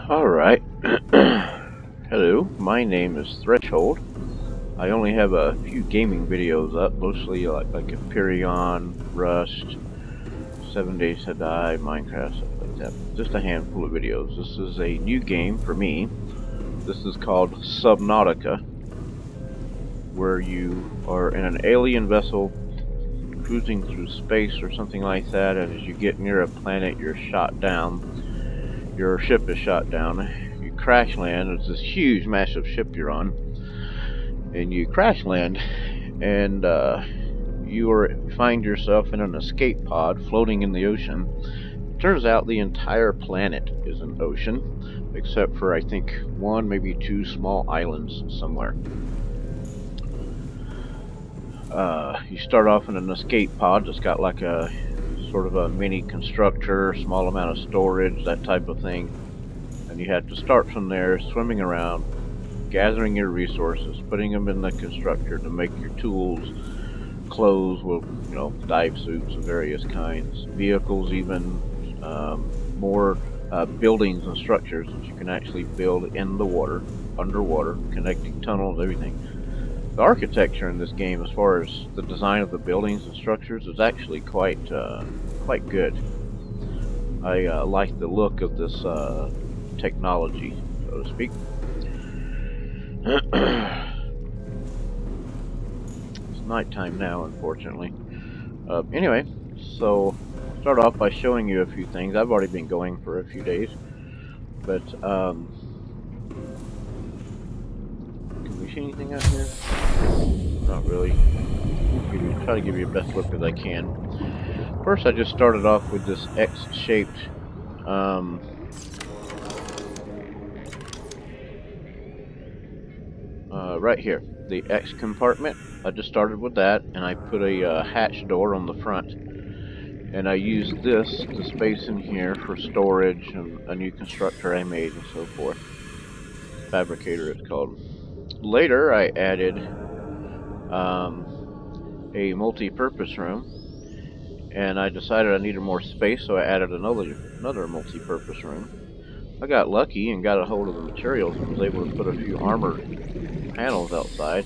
Alright. Hello, my name is Threshold. I only have a few gaming videos up, mostly like Empyrean, Rust, 7 Days to Die, Minecraft, stuff like that. Just a handful of videos. This is a new game for me. This is called Subnautica, where you are in an alien vessel cruising through space or something like that, and as you get near a planet, you're shot down. Your ship is shot down. You crash land. It's this huge, massive ship you're on, and you crash land, and you find yourself in an escape pod floating in the ocean. It turns out the entire planet is an ocean, except for I think one, maybe two small islands somewhere. You start off in an escape pod that's got like a sort of a mini constructor, small amount of storage, that type of thing. And you have to start from there, swimming around, gathering your resources, putting them in the constructor to make your tools, clothes, well, dive suits of various kinds, vehicles even, more buildings and structures that you can actually build in the water, underwater, connecting tunnels, everything. The architecture in this game, as far as the design of the buildings and structures, is actually quite good. I like the look of this technology, so to speak. It's nighttime now, unfortunately. Anyway, so I'll start off by showing you a few things. I've already been going for a few days, but can we see anything out here? Not really. Try to give you the best look as I can. First, I just started off with this X-shaped right here, the X compartment. I just started with that, and I put a hatch door on the front, and I used this to space in here for storage and a new constructor I made and so forth. Fabricator it's called. Later, I added a multi-purpose room, and I decided I needed more space, so I added another multi-purpose room. I got lucky and got a hold of the materials and was able to put a few armored panels outside.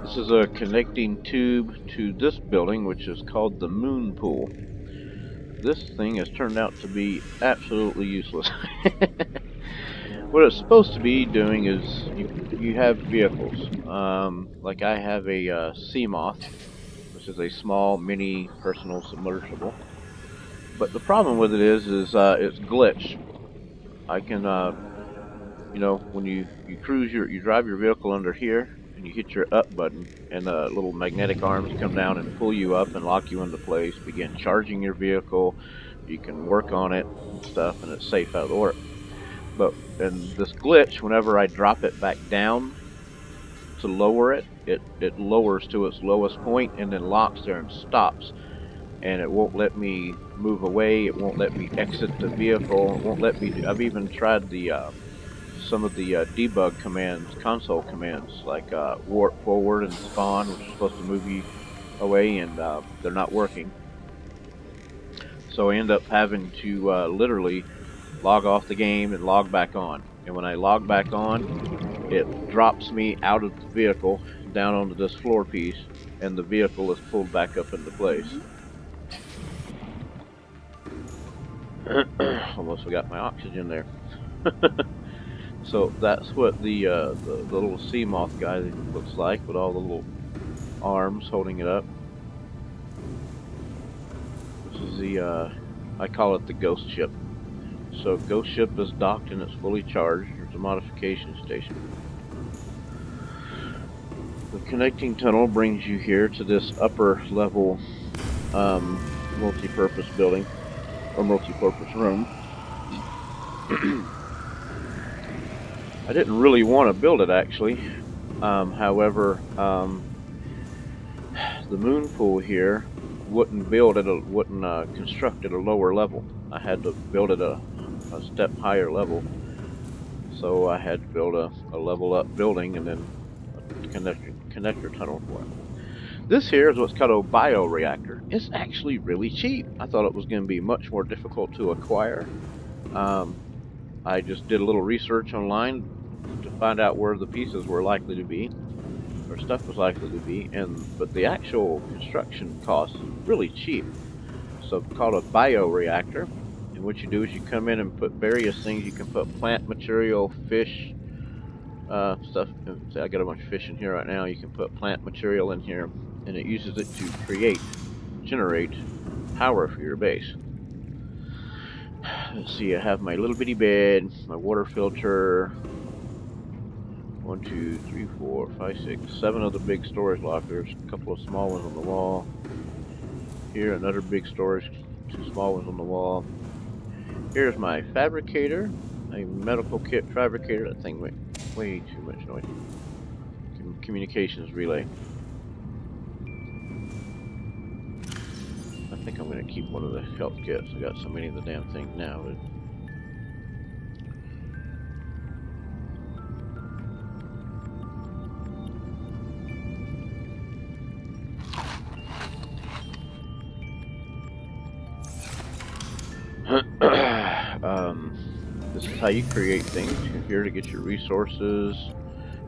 This is a connecting tube to this building, which is called the moon pool. This thing has turned out to be absolutely useless. What it's supposed to be doing is you have vehicles. Like I have a Seamoth, which is a small mini personal submersible. But the problem with it is it's glitched. I can, when you drive your vehicle under here, and you hit your up button, and little magnetic arms come down and pull you up and lock you into place, begin charging your vehicle, you can work on it and stuff, and it's safe out of the work. But in this glitch, whenever I drop it back down to lower it, it lowers to its lowest point and then locks there and stops. And it won't let me move away, it won't let me exit the vehicle, it won't let me, I've even tried the some of the debug commands, console commands, like warp forward and spawn, which is supposed to move you away, and they're not working. So I end up having to literally log off the game and log back on. And when I log back on, it drops me out of the vehicle down onto this floor piece, and the vehicle is pulled back up into place. Almost forgot my oxygen there. So that's what the little Seamoth guy looks like, with all the little arms holding it up. This is the I call it the ghost ship. So ghost ship is docked and it's fully charged. There's a modification station. The connecting tunnel brings you here to this upper level multi-purpose building, or multi-purpose room. I didn't really want to build it, actually. However, the moon pool here wouldn't construct at a lower level. I had to build it a step higher level. So I had to build a level up building and then a connector tunnel for it. This here is what's called a bioreactor. It's actually really cheap. I thought it was going to be much more difficult to acquire. I just did a little research online to find out where the pieces were likely to be, or stuff was likely to be, but the actual construction cost is really cheap. So it's called a bioreactor, and what you do is you come in and put various things. You can put plant material, fish, stuff. Say I got a bunch of fish in here right now. You can put plant material in here, and it uses it to generate power for your base. Let's see, I have my little bitty bed, my water filter, 1, 2, 3, 4, 5, 6, 7 of the big storage lockers, a couple of small ones on the wall. Here, another big storage, 2 small ones on the wall. Here's my fabricator, a medical kit fabricator. That thing went way too much noise. Communications relay. I think I'm going to keep one of the health kits. I got so many of the damn thing now. This is how you create things. You're here to get your resources.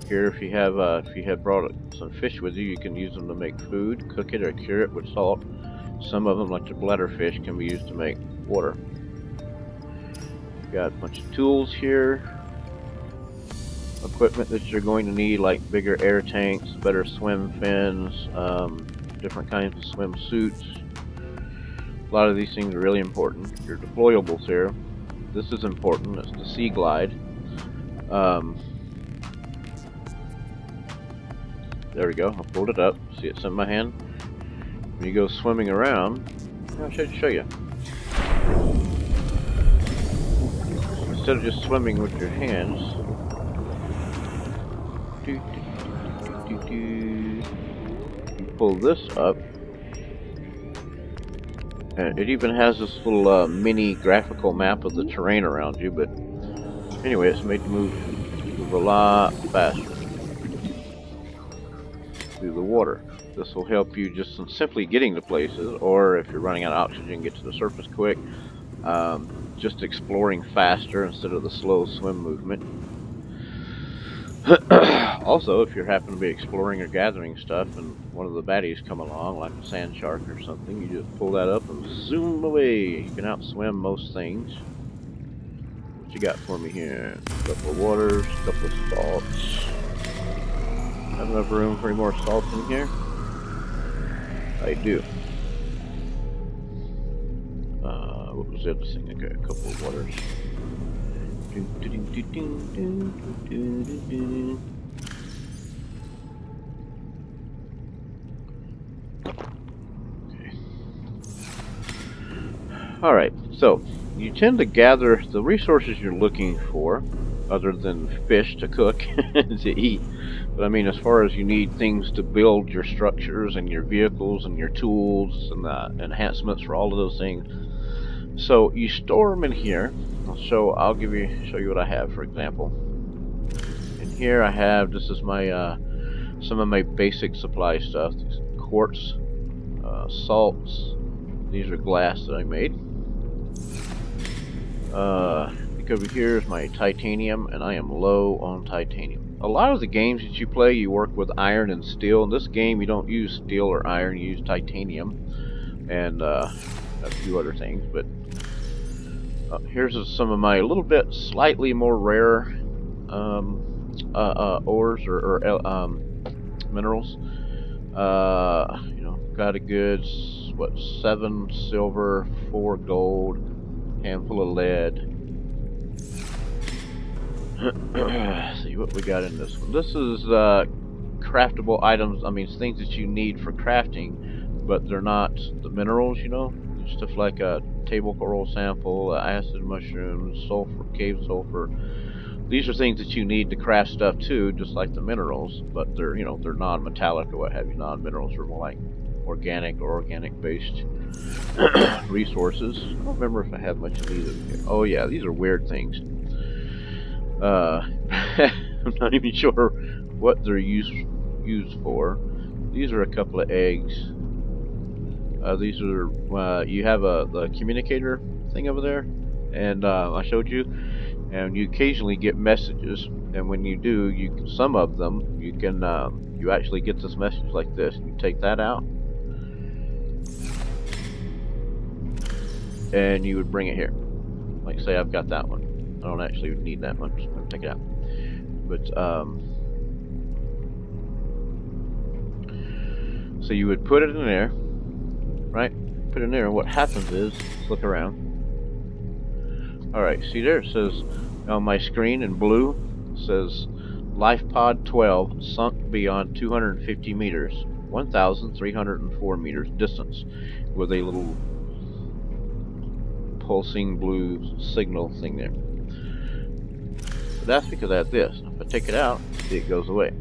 Here, if you have brought some fish with you, you can use them to make food, cook it, or cure it with salt. Some of them, like the bladderfish, can be used to make water. Got a bunch of tools here. Equipment that you're going to need, like bigger air tanks, better swim fins, different kinds of swim suits. A lot of these things are really important. Your deployables here. This is important. It's the Sea Glide. There we go. I pulled it up. See, it's in my hand. When you go swimming around, I'll show you. Instead of just swimming with your hands, you pull this up, and it even has this little mini graphical map of the terrain around you. But anyway, it's made to move a lot faster through the water. This will help you just in simply getting to places, or if you're running out of oxygen, get to the surface quick. Just exploring faster instead of the slow swim movement. Also, if you happen to be exploring or gathering stuff and one of the baddies come along, like a sand shark or something, you just pull that up and zoom away. You can outswim most things. What you got for me here? A couple of waters, a couple of salts. Have enough room for any more salt in here? I do. What was the other thing? I got a couple of waters. Okay. Alright, so you tend to gather the resources you're looking for, other than fish to cook to eat. But I mean, as far as you need things to build your structures and your vehicles and your tools and the enhancements for all of those things. So you store them in here. I'll show you what I have. For example, in here I have, this is my some of my basic supply stuff. These quartz, salts. These are glass that I made. Look over here is my titanium, and I am low on titanium. A lot of the games that you play, you work with iron and steel. In this game, you don't use steel or iron, you use titanium and a few other things. But here's some of my little bit slightly more rare ores or minerals. You know, got a good 7 silver, 4 gold, handful of lead. See what we got in this one. This is craftable items. I mean, things that you need for crafting, but they're not the minerals, you know. Stuff like a table coral sample, acid mushrooms, sulfur, cave sulfur. These are things that you need to craft stuff too, just like the minerals, but they're, you know, they're non-metallic or what have you. Non-minerals are more like organic or organic-based resources. I don't remember if I have much of these in here. Oh yeah, these are weird things. I'm not even sure what they're used for. These are a couple of eggs. These are, you have the communicator thing over there, and I showed you, and you occasionally get messages, and when you do, some of them, you can, you actually get this message like this. You take that out, and you would bring it here. Like, say I've got that one. I don't actually need that one, just take it out. But, so you would put it in there, right? Put it in there, and what happens is, let's look around. Alright, see there, it says, on my screen in blue, it says, Life Pod 12 sunk beyond 250 meters, 1,304 meters distance, with a little pulsing blue signal thing there. But that's because I have this. If I take it out, it goes away.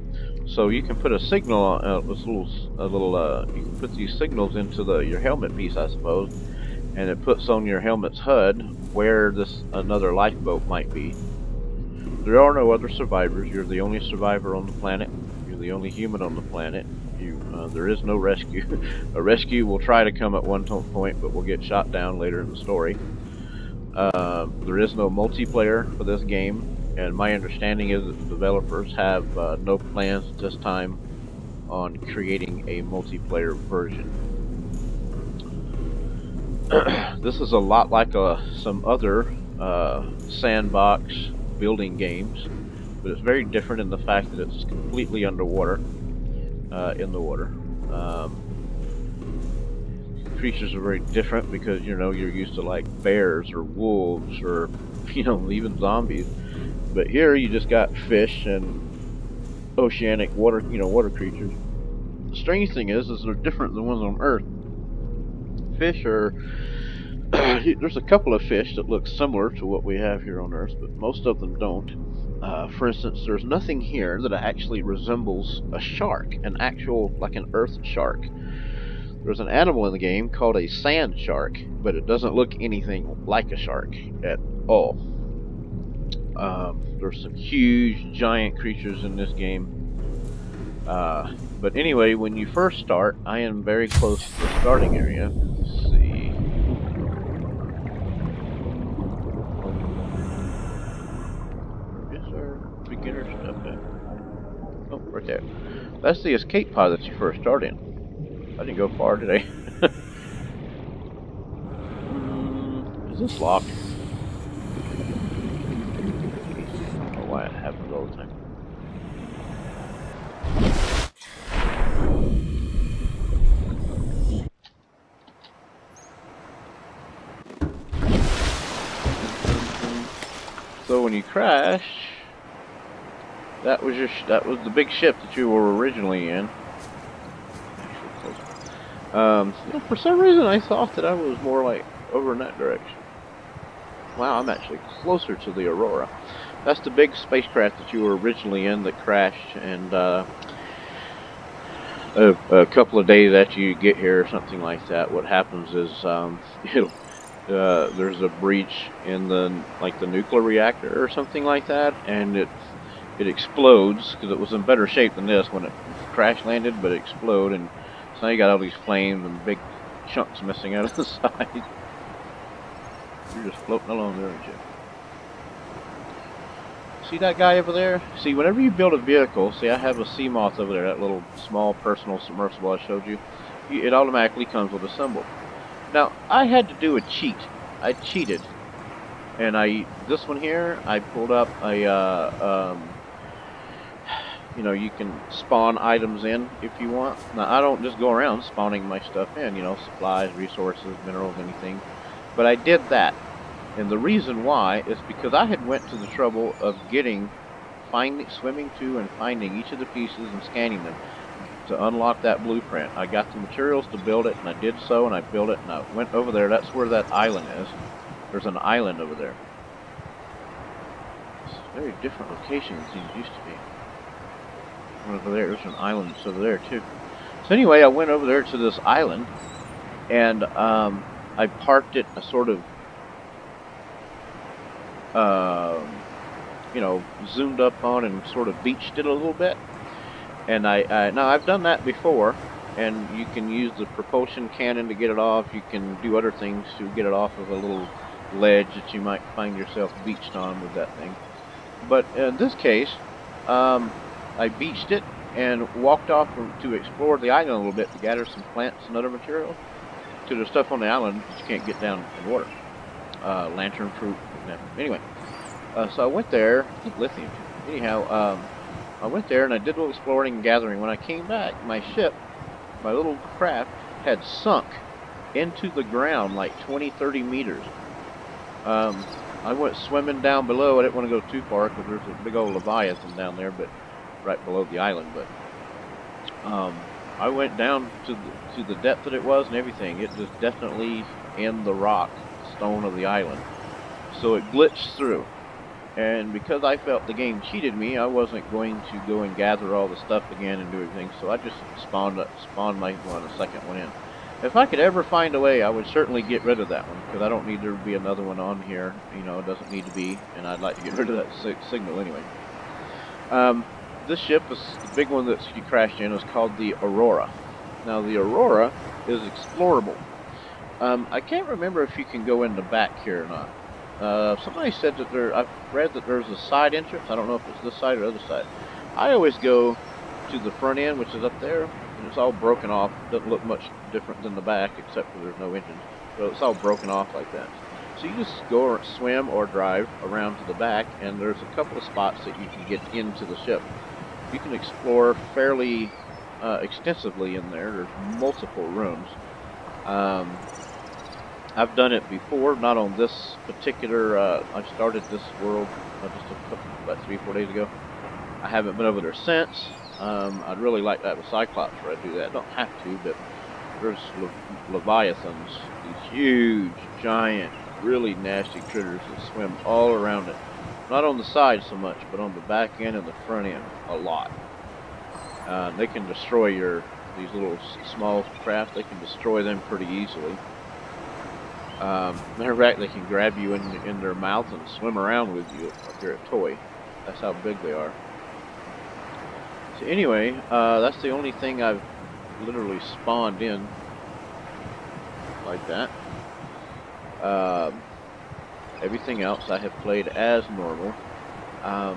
So you can put a signal on you can put these signals into your helmet piece, I suppose, and it puts on your helmet's HUD where another lifeboat might be. There are no other survivors. You're the only survivor on the planet. You're the only human on the planet. There is no rescue. A rescue will try to come at one point, but will get shot down later in the story. There is no multiplayer for this game, and my understanding is that the developers have no plans at this time on creating a multiplayer version. This is a lot like some other sandbox building games, but it's very different in the fact that it's completely underwater, in the water. Creatures are very different because, you know, you're used to like bears or wolves or, you know, even zombies. But here you just got fish and oceanic water, you know, water creatures. The strange thing is they're different than the ones on Earth. Fish are there's a couple of fish that look similar to what we have here on Earth, but most of them don't. For instance, there's nothing here that actually resembles a shark, like an Earth shark. There's an animal in the game called a sand shark, but it doesn't look anything like a shark at all. There's some huge, giant creatures in this game. But anyway, when you first start, I am very close to the starting area. Let's see. Is there beginner stuff there? Oh, right there. That's the escape pod that you first start in. I didn't go far today. Is this locked? I don't know why it happens all the time. So when you crash, that was the big ship that you were originally in. You know, for some reason I thought that I was more like over in that direction. Wow, I'm actually closer to the Aurora. That's the big spacecraft that you were originally in that crashed, and a couple of days after you get here or something like that, what happens is there's a breach in the nuclear reactor or something like that, and it explodes because it was in better shape than this when it crash landed, but it exploded, and so now you got all these flames and big chunks missing out of the side. You're just floating along there, aren't you? See that guy over there? See, whenever you build a vehicle, see, I have a sea moth over there, that little small personal submersible I showed you. It automatically comes with a symbol. Now, I had to do a cheat. I cheated. And this one here, I pulled up a, you know, you can spawn items in if you want. Now, I don't just go around spawning my stuff in, you know, supplies, resources, minerals, anything. But I did that. And the reason why is because I had went to the trouble of swimming to and finding each of the pieces and scanning them to unlock that blueprint. I got the materials to build it, and I did so, and I built it, and I went over there. That's where that island is. There's an island over there. It's a very different location than things used to be. Over there, there's an island that's over there too. So anyway, I went over there to this island, and I parked it a sort of, you know, zoomed up on and sort of beached it a little bit. And now I've done that before, and you can use the propulsion cannon to get it off. You can do other things to get it off of a little ledge that you might find yourself beached on with that thing. But in this case, I beached it and walked off to explore the island a little bit to gather some plants and other material. To the stuff on the island that you can't get down in water. Lantern fruit, for example. Anyway, so I went there. I think lithium. Anyhow, I went there and I did a little exploring and gathering. When I came back, my ship, my little craft, had sunk into the ground like 20-30 meters. I went swimming down below. I didn't want to go too far because there's a big old Leviathan down there, but right below the island. But I went down to the depth that it was and everything. It was definitely in the rock stone of the island. So it glitched through. And because I felt the game cheated me, I wasn't going to go and gather all the stuff again and do everything. So I just spawned my one, a second one in. If I could ever find a way, I would certainly get rid of that one, because I don't need there to be another one on here. You know, it doesn't need to be, and I'd like to get rid of that signal anyway. This ship is the big one that she crashed in is called the Aurora. Now the Aurora is explorable. I can't remember if you can go in the back here or not. Somebody said that I've read that there's a side entrance. I don't know if it's this side or the other side. I always go to the front end, which is up there, and it's all broken off. Doesn't look much different than the back, except for there's no engine. So it's all broken off like that. So you just go or swim or drive around to the back, and there's a couple of spots that you can get into the ship. You can explore fairly extensively in there. There's multiple rooms. I've done it before, not on this particular, I started this world just about 3-4 days ago. I haven't been over there since. I'd really like to have a Cyclops where I do that. I don't have to, but there's Leviathans, these huge, giant, really nasty critters that swim all around it. Not on the side so much, but on the back end and the front end a lot. They can destroy these little small craft. They can destroy them pretty easily. Matter of fact, they can grab you in their mouth and swim around with you like you're a toy. That's how big they are. So anyway, that's the only thing I've literally spawned in like that. Everything else I have played as normal. I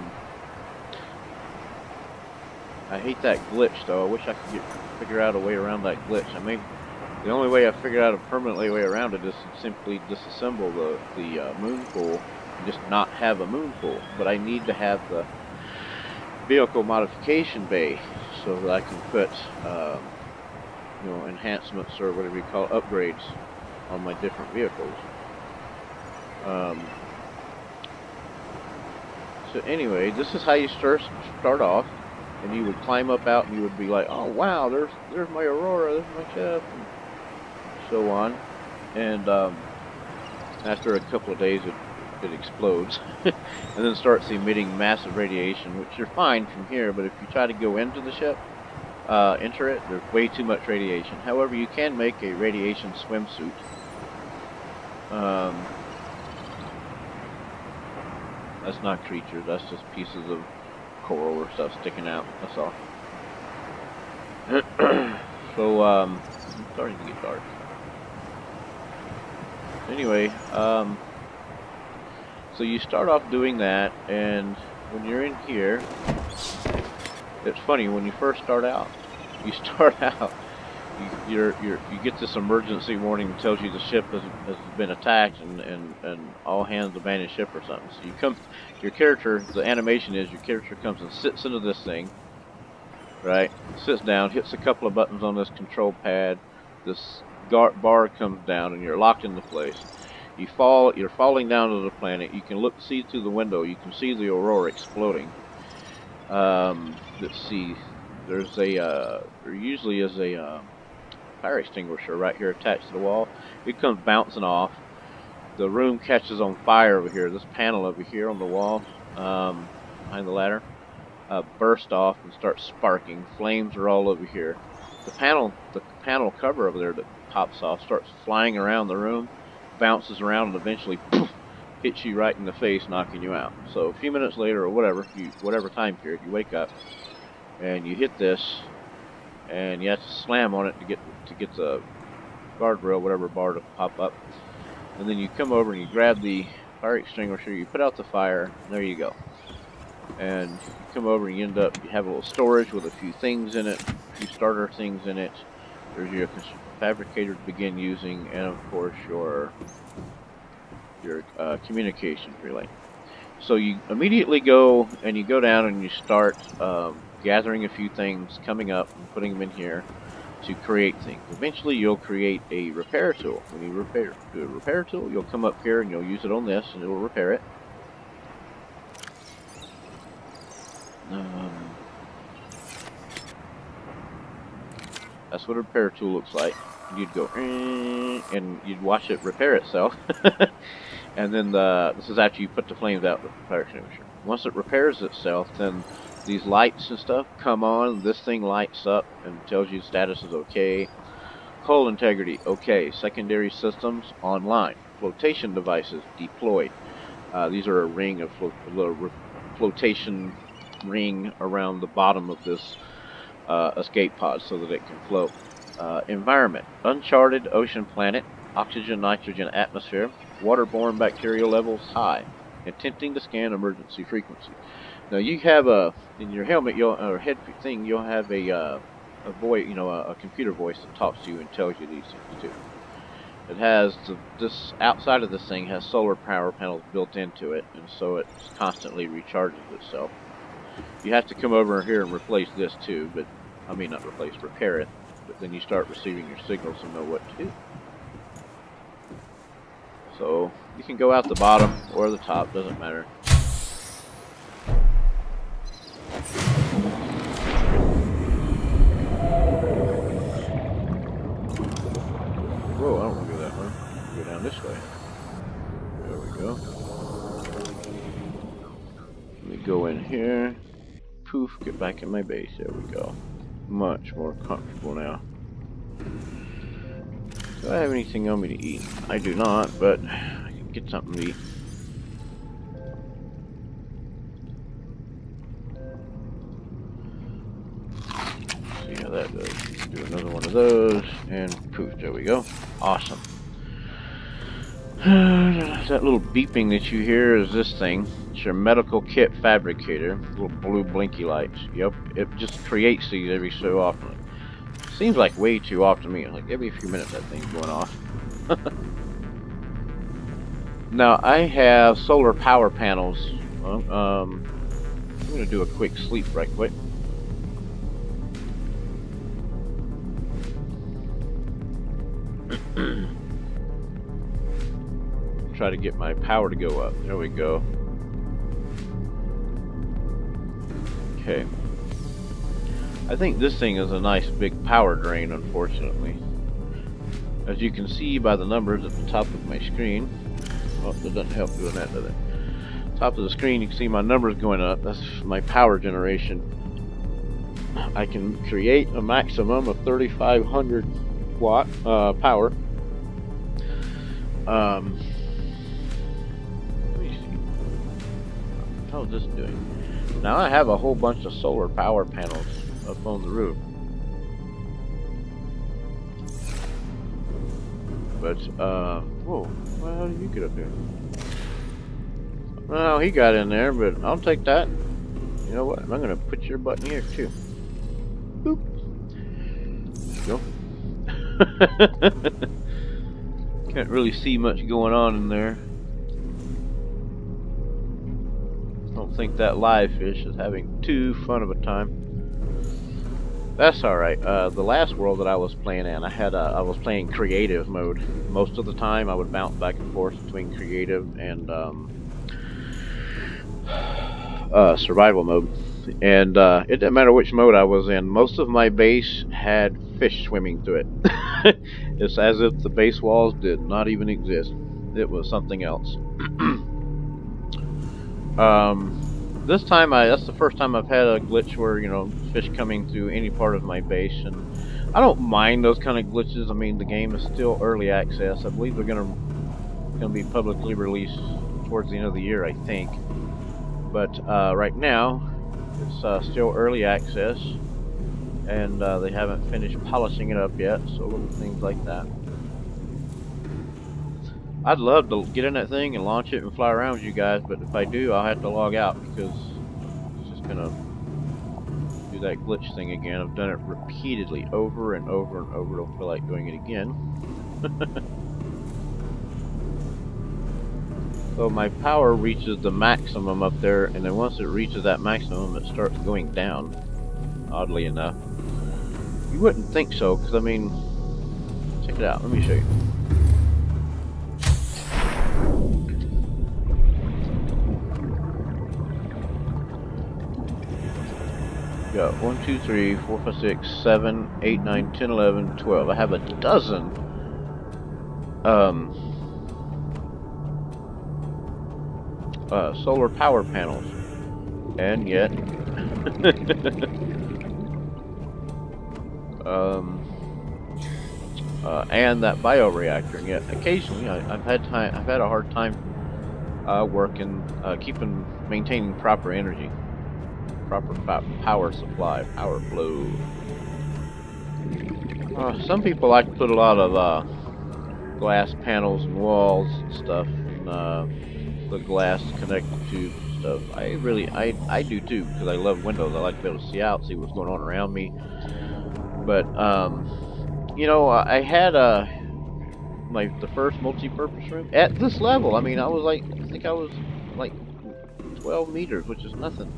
hate that glitch though. I wish I could figure out a way around that glitch. I mean, the only way I figured out a permanently way around it is to simply disassemble the moon pool and just not have a moon pool. But I need to have the vehicle modification bay so that I can put you know, enhancements or whatever you call it, upgrades on my different vehicles. So anyway, this is how you start off, and you would climb up out and you would be like, oh wow, there's my Aurora, there's my ship, and so on. And after a couple of days it explodes and then starts emitting massive radiation, which you're fine from here, but if you try to go into the ship, enter it, there's way too much radiation. However, you can make a radiation swimsuit. That's not creatures, that's just pieces of coral or stuff sticking out, that's all. So, it's starting to get dark. Anyway, so you start off doing that, and when you're in here, it's funny, when you first start out, you get this emergency warning that tells you the ship has been attacked and all hands abandon ship or something. So you come, your character, the animation is your character comes and sits into this thing, right? Sits down, hits a couple of buttons on this control pad. This bar comes down and you're locked into place. You're falling down to the planet. You can see through the window. You can see the Aurora exploding. Let's see. There usually is a fire extinguisher right here attached to the wall. It comes bouncing off. The room catches on fire over here. This panel over here on the wall, behind the ladder, bursts off and starts sparking. Flames are all over here. The panel cover over there that pops off starts flying around the room, bounces around, and eventually poof, hits you right in the face, knocking you out. So a few minutes later, or whatever time period, you wake up, and you hit this, and you have to slam on it to get the guardrail, whatever bar, to pop up. And then you come over and you grab the fire extinguisher, you put out the fire, and there you go. And you come over and you have a little storage with a few things in it, a few starter things in it. There's your fabricator to begin using, and of course your communication relay. So you immediately go and you go down and you start gathering a few things, coming up and putting them in here to create things. Eventually you'll create a repair tool. When you do a repair tool, you'll come up here and you'll use it on this and it will repair it. That's what a repair tool looks like. You'd go and you'd watch it repair itself. And then this is after you put the flames out with the fire extinguisher. Once it repairs itself, then these lights and stuff come on. This thing lights up and tells you the status is okay. Hull integrity, okay. Secondary systems online. Flotation devices deployed. These are a ring of flotation ring around the bottom of this escape pod so that it can float. Environment, uncharted ocean planet, oxygen, nitrogen atmosphere, waterborne bacterial levels high, attempting to scan emergency frequency. Now you have in your helmet, or head thing, you'll have a voice, a computer voice that talks to you and tells you these things too. It has this outside of this thing has solar power panels built into it, and so it constantly recharges itself. You have to come over here and replace this too, but I mean not replace, repair it. But then you start receiving your signals and know what to do. So you can go out the bottom or the top, doesn't matter. Whoa, I don't want to go that way. Go down this way. There we go. Let me go in here. Poof, get back in my base. There we go. Much more comfortable now. Do I have anything on me to eat? I do not, but I can get something to eat. See how that does. Do another one of those, and poof, there we go. Awesome. That little beeping that you hear is this thing. It's your medical kit fabricator. Little blue blinky lights. Yep, it just creates these every so often. Seems like way too often to me. Like every few minutes that thing's going off. Now I have solar power panels. I'm gonna do a quick sleep right quick. Try to get my power to go up. There we go. Okay. I think this thing is a nice big power drain, unfortunately. As you can see by the numbers at the top of my screen. Oh, that doesn't help doing that, does it? Top of the screen, you can see my numbers going up. That's my power generation. I can create a maximum of 3,500 watt power. Let me see. How's this doing? Now I have a whole bunch of solar power panels up on the roof. But, whoa, well, how did you get up here? Well, he got in there, but I'll take that. You know what? I'm gonna put your button here, too. Boop. There you go. Can't really see much going on in there. Don't think that live fish is having too fun of a time. That's alright. The last world that I was playing in, I was playing creative mode. Most of the time I would bounce back and forth between creative and survival mode. And it didn't matter which mode I was in. Most of my base had fish swimming through it. It's as if the base walls did not even exist. It was something else. This time, that's the first time I've had a glitch where, you know, fish coming through any part of my base, and I don't mind those kind of glitches. I mean, the game is still early access. I believe they're gonna be publicly released towards the end of the year, I think. But right now, It's still early access, and they haven't finished polishing it up yet, so little things like that. I'd love to get in that thing and launch it and fly around with you guys, but if I do, I'll have to log out because it's just gonna do that glitch thing again. I've done it repeatedly, over and over and over. Don't feel like doing it again. So my power reaches the maximum up there, and then once it reaches that maximum, it starts going down, oddly enough. You wouldn't think so, because I mean, check it out, let me show you. Got 1, 2, 3, 4, 5, 6, 7, 8, 9, 10, 11, 12. I have a dozen solar power panels, and yet and that bioreactor, and yet occasionally I've had a hard time maintaining proper energy, proper power supply, power flow. Some people like to put a lot of glass panels and walls and stuff, and the glass connected tube and stuff. I do too, because I love windows. I like to be able to see out, see what's going on around me. But you know, I had the first multi-purpose room at this level. I mean, I think I was like 12 meters, which is nothing.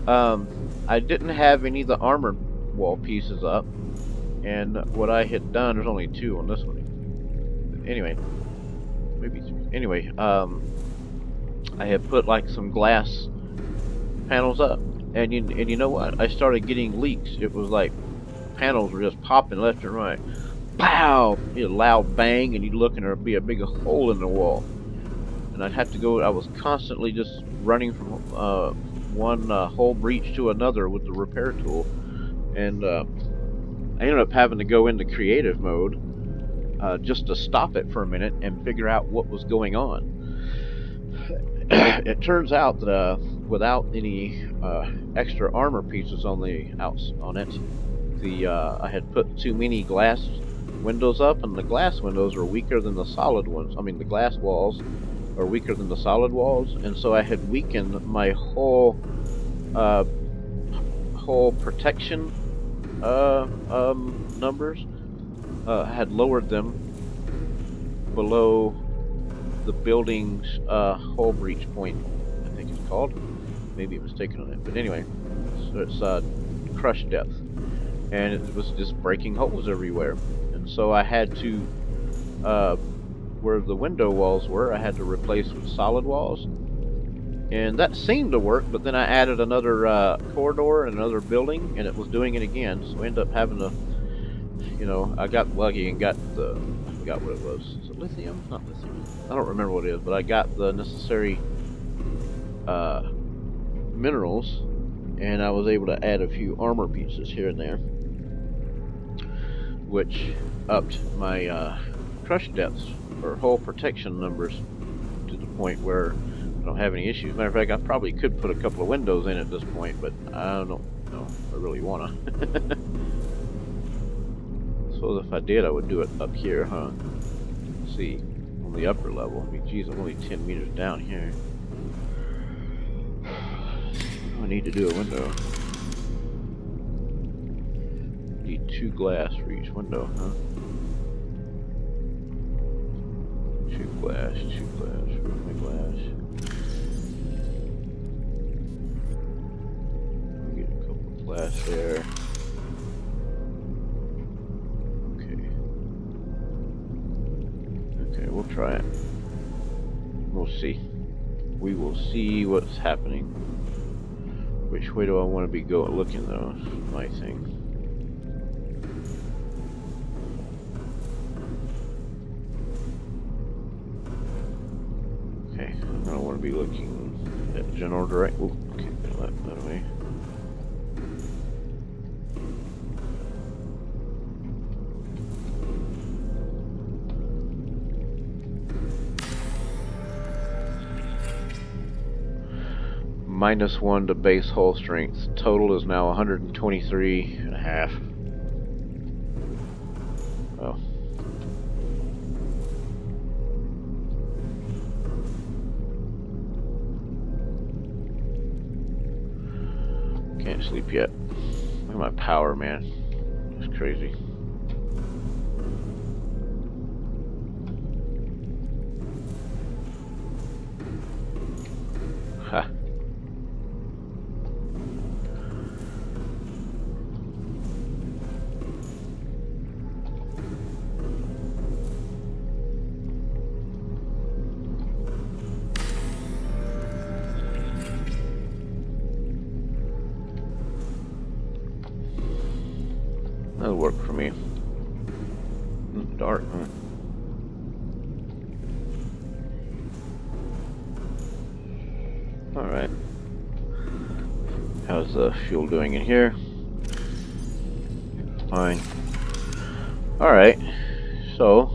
I didn't have any of the armor wall pieces up, and what I had done, there's only 2 on this one. Anyway, maybe 3. Anyway, I had put like some glass panels up, and you know what? I started getting leaks. It was like panels were just popping left and right. Pow! A loud bang, and you'd look, and there'd be a big hole in the wall. And I'd have to go. I was constantly just running from one hole breach to another with the repair tool, and I ended up having to go into creative mode just to stop it for a minute and figure out what was going on. It turns out that without any extra armor pieces on it, I had put too many glass windows up, and the glass windows are weaker than the solid ones. I mean, the glass walls are weaker than the solid walls, and so I had weakened my whole protection numbers. Had lowered them below the building's hull breach point, I think it's called. Maybe I'm mistaken on it, but anyway, so it's crush depth, and it was just breaking holes everywhere. And so I had to, where the window walls were, I had to replace with solid walls, and that seemed to work. But then I added another corridor and another building, and it was doing it again. So I ended up having to, you know, I got lucky and got I forgot what it was. Is it lithium? Not lithium. I don't remember what it is, but I got the necessary minerals, and I was able to add a few armor pieces here and there, which upped my crush depths or hull protection numbers to the point where I don't have any issues. Matter of fact, I probably could put a couple of windows in at this point, but I don't know if I really wanna. So if I did, I would do it up here, huh? Let's see, on the upper level. I mean, geez, I'm only 10 meters down here. I need to do a window. Need 2 glass for each window, huh? 2 glass, where's my glass? I'll get a couple of glass there. Okay, we'll try it. We'll see. We will see what's happening. Which way do I want to be looking though? Is my thing. Okay, I don't want to be looking at general direct. Oh, okay, that way. -1 to base hull strength. Total is now 123.5. Oh. Can't sleep yet. Look at my power, man. It's crazy. Ha. That'll work for me. Dark, huh? Alright. How's the fuel doing in here? Fine. Alright. So,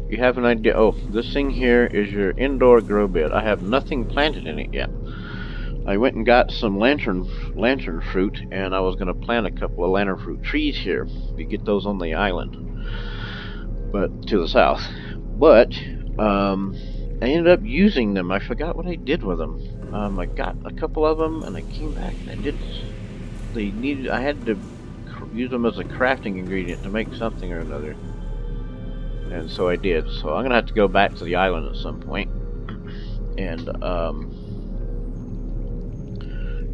you have an idea. Oh, this thing here is your indoor grow bed. I have nothing planted in it yet. I went and got some lantern fruit, and I was going to plant a couple of lantern fruit trees here. You get those on the island, but to the south. But I ended up using them. I forgot what I did with them. I got a couple of them, and I came back and I did. I had to use them as a crafting ingredient to make something or another, and so I did. So I'm gonna have to go back to the island at some point and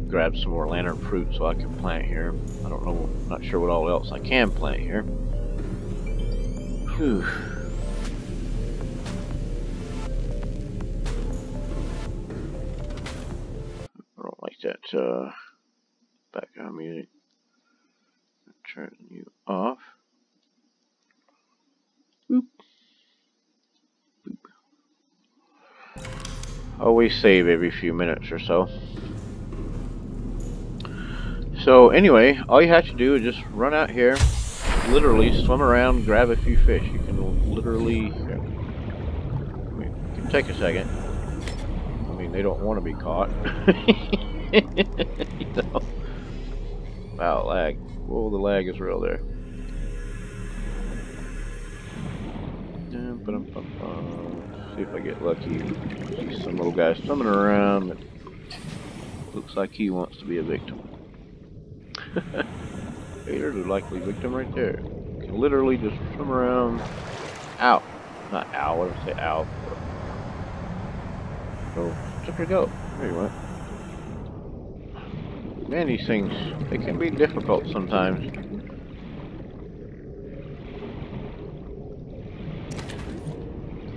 grab some more lantern fruit so I can plant here. I don't know, not sure what all else I can plant here. Whew. I don't like that background music. Turn you off. Boop. Boop. Always save every few minutes or so. So anyway, all you have to do is just run out here, literally swim around, grab a few fish. You can literally, it can take a second. I mean, they don't want to be caught. You know? Wow, lag. Whoa, the lag is real there. See if I get lucky. See some little guy swimming around. Looks like he wants to be a victim. Hey, there's a likely victim right there. Can literally just swim around. Ow. Not ow, what did I say? Ow. Oh, took her go. There you went. Man, these things, they can be difficult sometimes.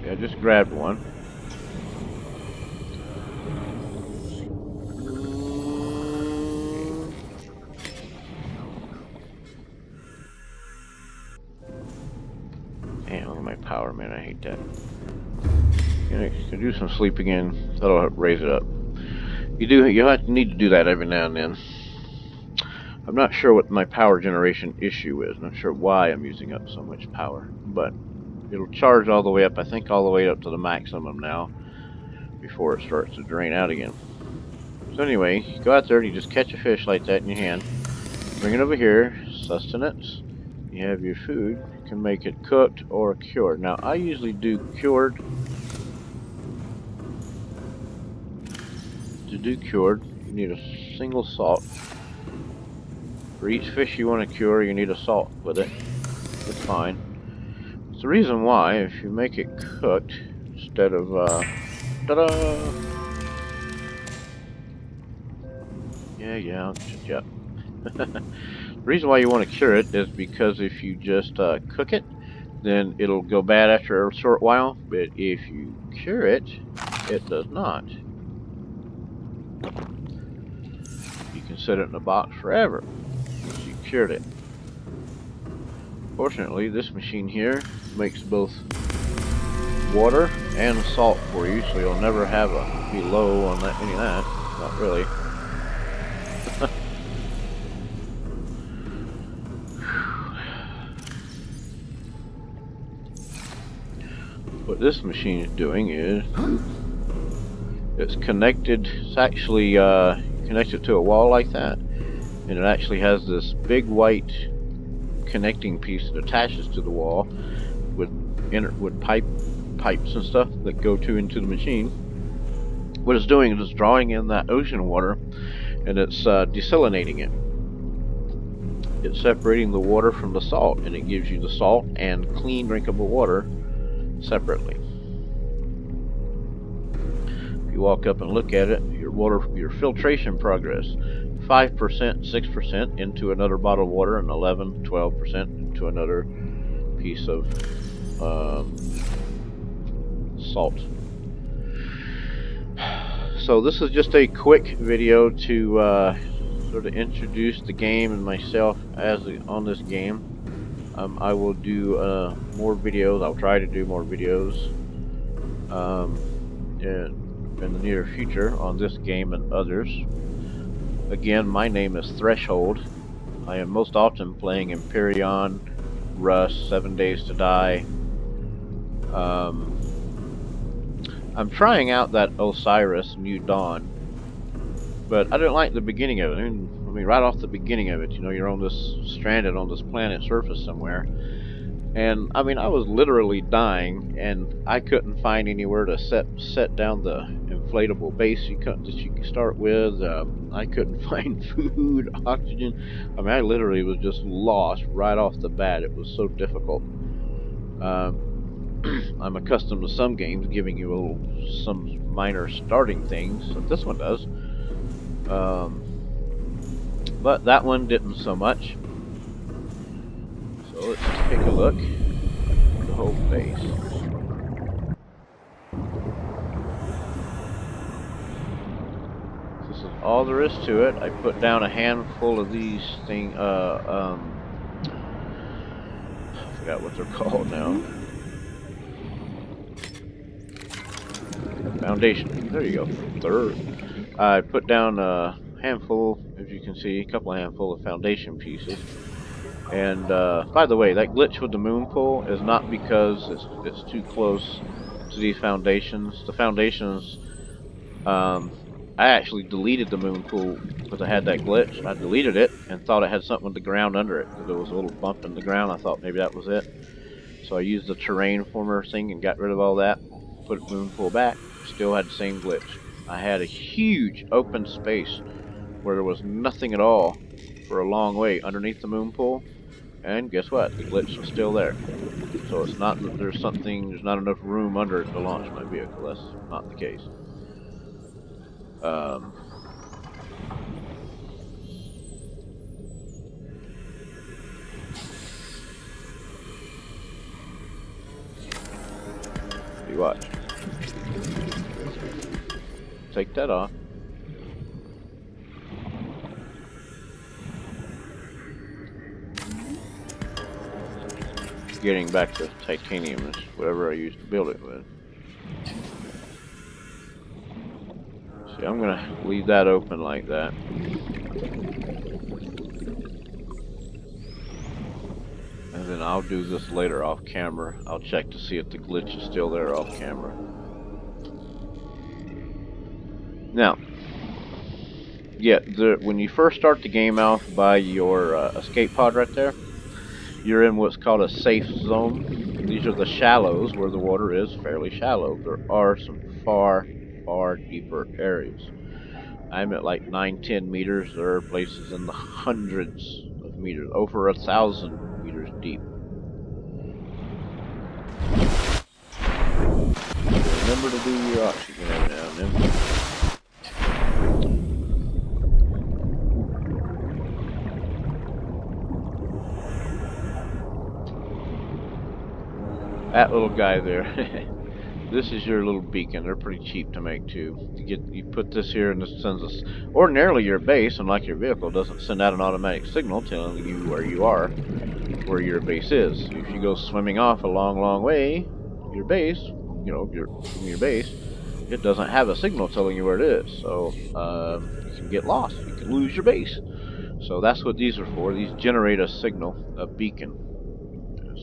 Yeah, I just grabbed one. Man, look at my power, man. I hate that. You can do some sleeping in. That'll help raise it up. You'll need to do that every now and then. I'm not sure what my power generation issue is. I'm not sure why I'm using up so much power, but it'll charge all the way up. I think all the way up to the maximum now before it starts to drain out again. So anyway, you go out there and you just catch a fish like that in your hand. Bring it over here, sustenance. You have your food. You can make it cooked or cured. Now I usually do cured. To do cured, you need a single salt. For each fish you want to cure, you need a salt with it. It's fine. It's the reason why, if you make it cooked, instead of, ta-da! Yeah, I'll shut you up. The reason why you want to cure it is because if you just cook it, then it'll go bad after a short while, but if you cure it, it does not. You can set it in a box forever once you cured it. Fortunately, this machine here makes both water and salt for you, so you'll never have be low on any of that. Not really. What this machine is doing is It's connected. It's actually connected to a wall like that, and it actually has this big white connecting piece that attaches to the wall with pipes and stuff that go into the machine. What it's doing is it's drawing in that ocean water, and it's desalinating it. It's separating the water from the salt, and it gives you the salt and clean drinkable water separately. If you walk up and look at it, your filtration progress, 5%, 6% into another bottle of water, and 11, 12% into another piece of salt. So this is just a quick video to sort of introduce the game and myself on this game. I will do more videos. I'll try to do more videos in the near future on this game and others. Again, my name is Threshold. I am most often playing Empyrean, Rust, 7 Days to Die. I'm trying out that Osiris New Dawn, but I don't like the beginning of it. I mean, right off the beginning of it, you know, you're on this stranded on this planet surface somewhere, and I mean, I was literally dying, and I couldn't find anywhere to set down the inflatable base you could start with. I couldn't find food, oxygen. I mean, I literally was just lost right off the bat. It was so difficult. I'm accustomed to some games giving you some minor starting things, like this one does. But that one didn't so much. So let's take a look at the whole base. This is all there is to it. I put down a handful of these things. I forgot what they're called now. Foundation. There you go. I put down a handful, as you can see, a couple of handful of foundation pieces. And by the way, that glitch with the moon pool is not because it's too close to these foundations. The foundations, I actually deleted the moon pool because I had that glitch. I deleted it and thought it had something with the ground under it, because there was a little bump in the ground. I thought maybe that was it. So I used the terrain former thing and got rid of all that. Put moon pool back. Still had the same glitch. I had a huge open space where there was nothing at all for a long way underneath the moon pool, and guess what? The glitch was still there. So it's not that there's not enough room under it to launch my vehicle. That's not the case. You watch. Take that off. Getting back to titanium is whatever I used to build it with. See, I'm gonna leave that open like that. And then I'll do this later off camera. I'll check to see if the glitch is still there off camera. Now, yeah, when you first start the game out by your escape pod right there, you're in what's called a safe zone. These are the shallows where the water is fairly shallow. There are some far, far deeper areas. I'm at like 9-10 meters. There are places in the hundreds of meters, over 1,000 meters deep. Remember to do your oxygen every now and then. That little guy there. This is your little beacon. They're pretty cheap to make too. You put this here and this sends us. Ordinarily your base, unlike your vehicle, doesn't send out an automatic signal telling you where you are, where your base is. If you go swimming off a long, long way, your base, you know, from your base, it doesn't have a signal telling you where it is. So you can get lost. You can lose your base. So that's what these are for. These generate a signal, a beacon,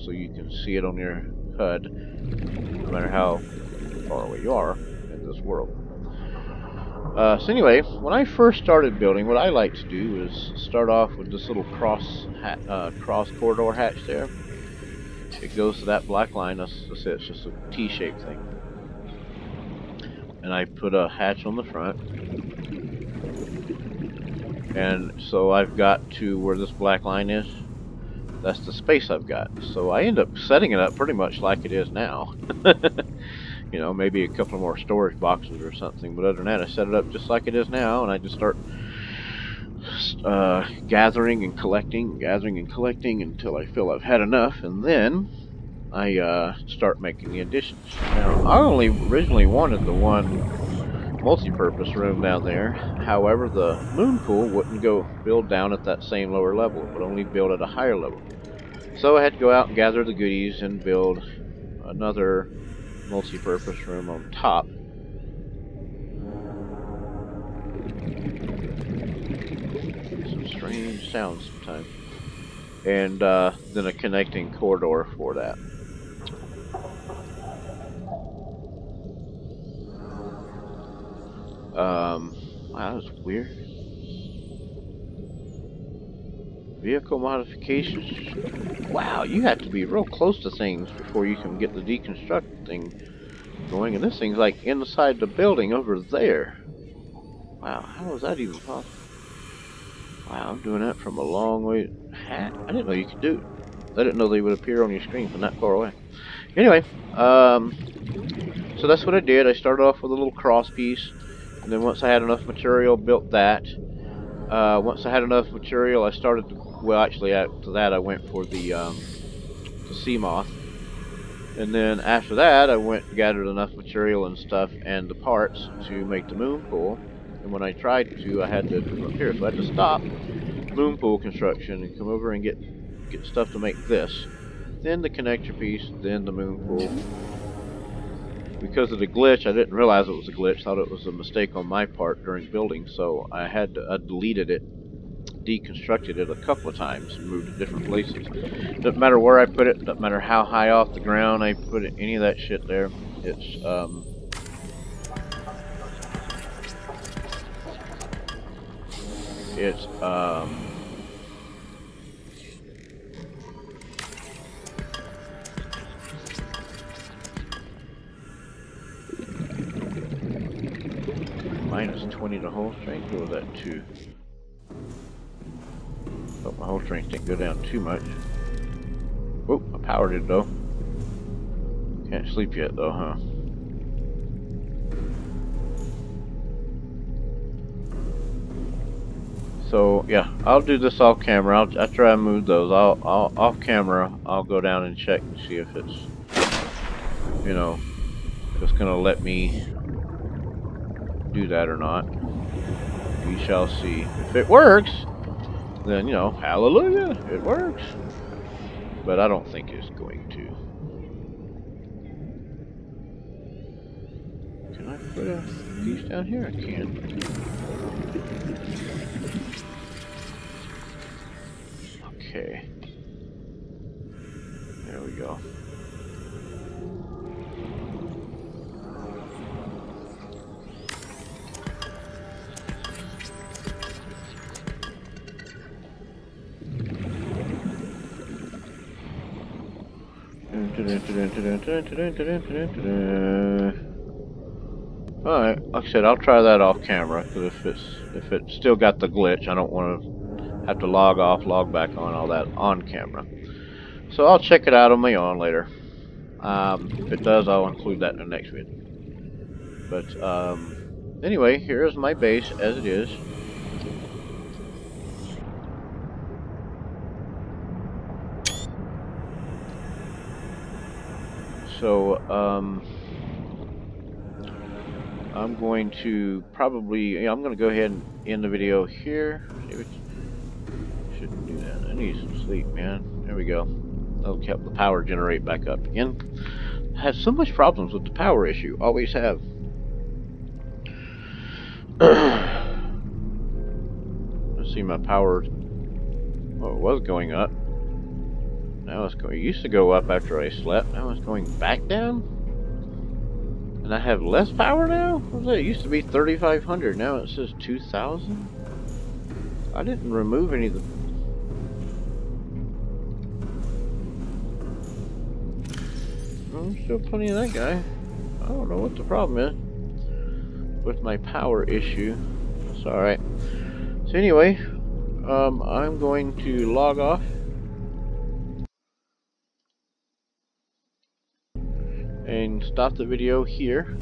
so you can see it on your HUD, no matter how far away you are in this world. So anyway, when I first started building, what I like to do is start off with this little cross corridor hatch there. It goes to that black line. That's it. It's just a T-shaped thing. And I put a hatch on the front. And so I've got to where this black line is. That's the space I've got. So I end up setting it up pretty much like it is now. You know, maybe a couple more storage boxes or something. But other than that, I set it up just like it is now. And I just start gathering and collecting until I feel I've had enough. And then I start making the additions. Now, I only originally wanted the one multi-purpose room down there. However, the moon pool wouldn't go build down at that same lower level. It would only build at a higher level. So I had to go out and gather the goodies and build another multi-purpose room on top. Some strange sounds sometimes. And then a connecting corridor for that. Wow, that's weird. Vehicle modifications. Wow, you have to be real close to things before you can get the deconstruct thing going. And this thing's like inside the building over there. Wow, how is that even possible? Wow, I'm doing that from a long way. I didn't know you could do it. I didn't know they would appear on your screen from that far away. Anyway, so that's what I did. I started off with a little cross piece. And then once I had enough material, built that. Once I had enough material, I started to, well, actually after that I went for the sea moth. And then after that I went and gathered enough material and stuff and the parts to make the moon pool. And when I tried to, I had to come up here, so I had to stop moon pool construction and come over and get stuff to make this. Then the connector piece, then the moon pool. Because of the glitch, I didn't realize it was a glitch. Thought it was a mistake on my part during building, so I deleted it, deconstructed it a couple of times, and moved it different places. Doesn't matter where I put it, doesn't matter how high off the ground I put it, any of that shit there. It's minus 20 to hull strength. What was that, 2? Oh, my hull strength didn't go down too much. Oh, I powered it though. Can't sleep yet though, huh? So yeah, I'll do this off camera. I'll try and move those. I'll off camera. I'll go down and check and see if it's, you know, if it's gonna let me do that or not. We shall see. If it works, then, you know, hallelujah, it works. But I don't think it's going to. Can I put a piece down here? I can. Okay. There we go. Alright, like I said, I'll try that off camera, because if it's still got the glitch, I don't want to have to log off, log back on, all that on camera. So I'll check it out on my own later. If it does, I'll include that in the next video. But anyway, here's my base as it is. So I'm going to probably, I'm going to go ahead and end the video here. Shouldn't do that. I need some sleep, man. There we go. That'll keep the power generate back up again. I have so much problems with the power issue. Always have. Let's see, my power. Well, it was going up. Now it's going. It used to go up after I slept. Now it's going back down. And And I have less power now? What was it? It used to be 3,500. Now it says 2,000? I didn't remove any of the... Oh, still plenty of that guy. I don't know what the problem is with my power issue. That's alright. So anyway, I'm going to log off. And stop the video here.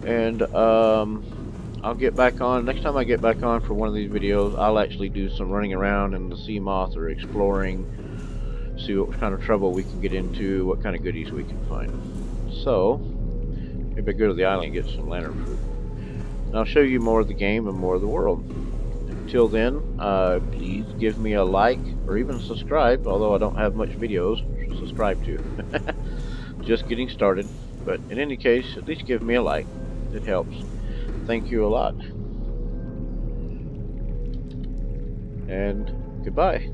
And I'll get back on. Next time I get back on for one of these videos, I'll actually do some running around in the sea moth or exploring, see what kind of trouble we can get into, what kind of goodies we can find. So maybe I go to the island and get some lantern fruit. And I'll show you more of the game and more of the world. Until then, please give me a like or even subscribe, although I don't have much videos to subscribe to. Just getting started. But in any case, at least give me a like. It helps. Thank you a lot. And goodbye.